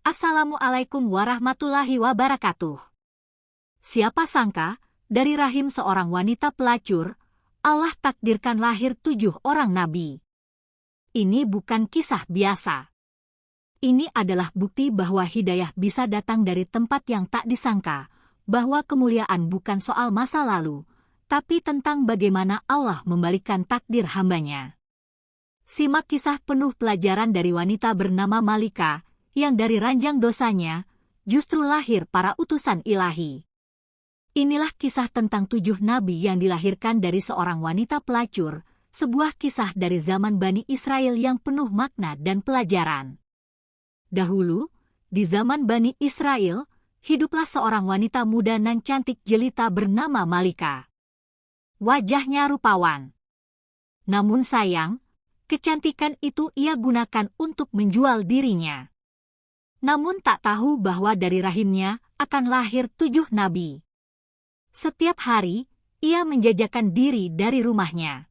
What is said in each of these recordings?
Assalamualaikum warahmatullahi wabarakatuh. Siapa sangka, dari rahim seorang wanita pelacur, Allah takdirkan lahir 7 orang nabi. Ini bukan kisah biasa. Ini adalah bukti bahwa hidayah bisa datang dari tempat yang tak disangka, bahwa kemuliaan bukan soal masa lalu, tapi tentang bagaimana Allah membalikkan takdir hambanya. Simak kisah penuh pelajaran dari wanita bernama Malika, yang dari ranjang dosanya, justru lahir para utusan ilahi. Inilah kisah tentang 7 nabi yang dilahirkan dari seorang wanita pelacur, sebuah kisah dari zaman Bani Israel yang penuh makna dan pelajaran. Dahulu, di zaman Bani Israel, hiduplah seorang wanita muda nan cantik jelita bernama Malika. Wajahnya rupawan. Namun sayang, kecantikan itu ia gunakan untuk menjual dirinya. Namun tak tahu bahwa dari rahimnya akan lahir 7 nabi. Setiap hari, ia menjajakan diri dari rumahnya.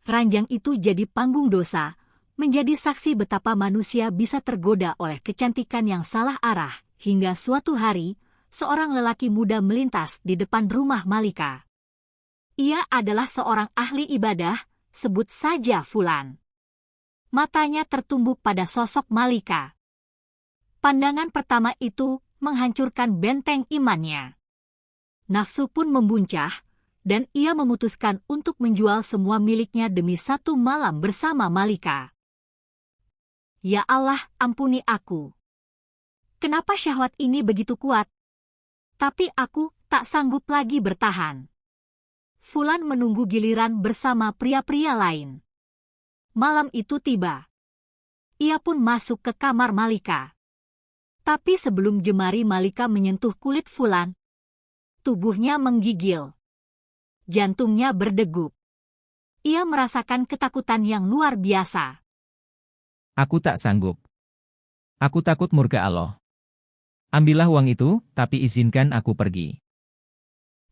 Ranjang itu jadi panggung dosa, menjadi saksi betapa manusia bisa tergoda oleh kecantikan yang salah arah, hingga suatu hari, seorang lelaki muda melintas di depan rumah Malika. Ia adalah seorang ahli ibadah, sebut saja Fulan. Matanya tertumbuk pada sosok Malika. Pandangan pertama itu menghancurkan benteng imannya. Nafsu pun membuncah, dan ia memutuskan untuk menjual semua miliknya demi satu malam bersama Malika. Ya Allah, ampuni aku. Kenapa syahwat ini begitu kuat? Tapi aku tak sanggup lagi bertahan. Fulan menunggu giliran bersama pria-pria lain. Malam itu tiba. Ia pun masuk ke kamar Malika. Tapi sebelum jemari Malika menyentuh kulit Fulan, tubuhnya menggigil. Jantungnya berdegup. Ia merasakan ketakutan yang luar biasa. Aku tak sanggup. Aku takut murka Allah. Ambillah uang itu, tapi izinkan aku pergi.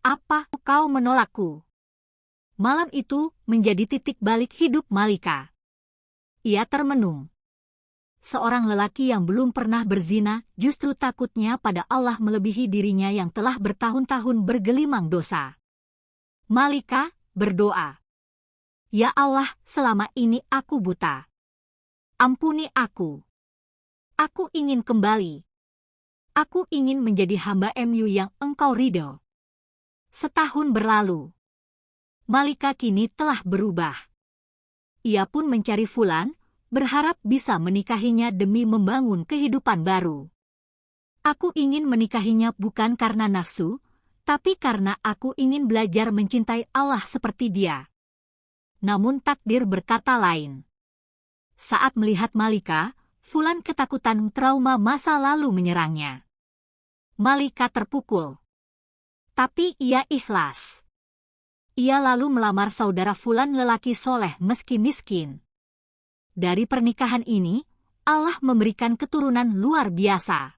Apa kau menolakku? Malam itu menjadi titik balik hidup Malika. Ia termenung. Seorang lelaki yang belum pernah berzina justru takutnya pada Allah melebihi dirinya yang telah bertahun-tahun bergelimang dosa. Malika berdoa, "Ya Allah, selama ini aku buta. Ampuni aku. Aku ingin kembali. Aku ingin menjadi hamba-Mu yang Engkau ridho." Setahun berlalu. Malika kini telah berubah. Ia pun mencari Fulan, berharap bisa menikahinya demi membangun kehidupan baru. Aku ingin menikahinya bukan karena nafsu, tapi karena aku ingin belajar mencintai Allah seperti Dia. Namun takdir berkata lain. Saat melihat Malika, Fulan ketakutan trauma masa lalu menyerangnya. Malika terpukul. Tapi ia ikhlas. Ia lalu melamar saudara Fulan lelaki soleh meski miskin. Dari pernikahan ini, Allah memberikan keturunan luar biasa.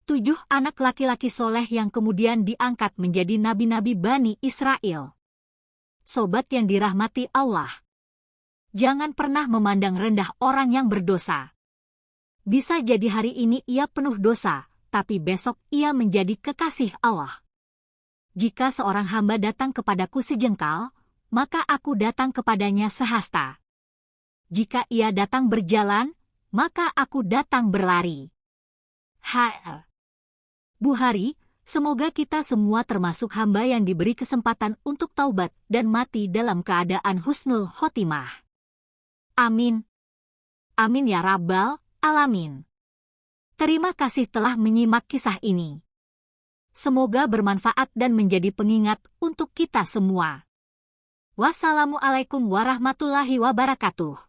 7 anak laki-laki soleh yang kemudian diangkat menjadi nabi-nabi Bani Israel. Sobat yang dirahmati Allah. Jangan pernah memandang rendah orang yang berdosa. Bisa jadi hari ini ia penuh dosa, tapi besok ia menjadi kekasih Allah. Jika seorang hamba datang kepadaku sejengkal, maka aku datang kepadanya sehasta. Jika ia datang berjalan, maka aku datang berlari. Bu Hari, semoga kita semua termasuk hamba yang diberi kesempatan untuk taubat dan mati dalam keadaan husnul khotimah. Amin. Amin ya Rabbal Alamin. Terima kasih telah menyimak kisah ini. Semoga bermanfaat dan menjadi pengingat untuk kita semua. Wassalamualaikum warahmatullahi wabarakatuh.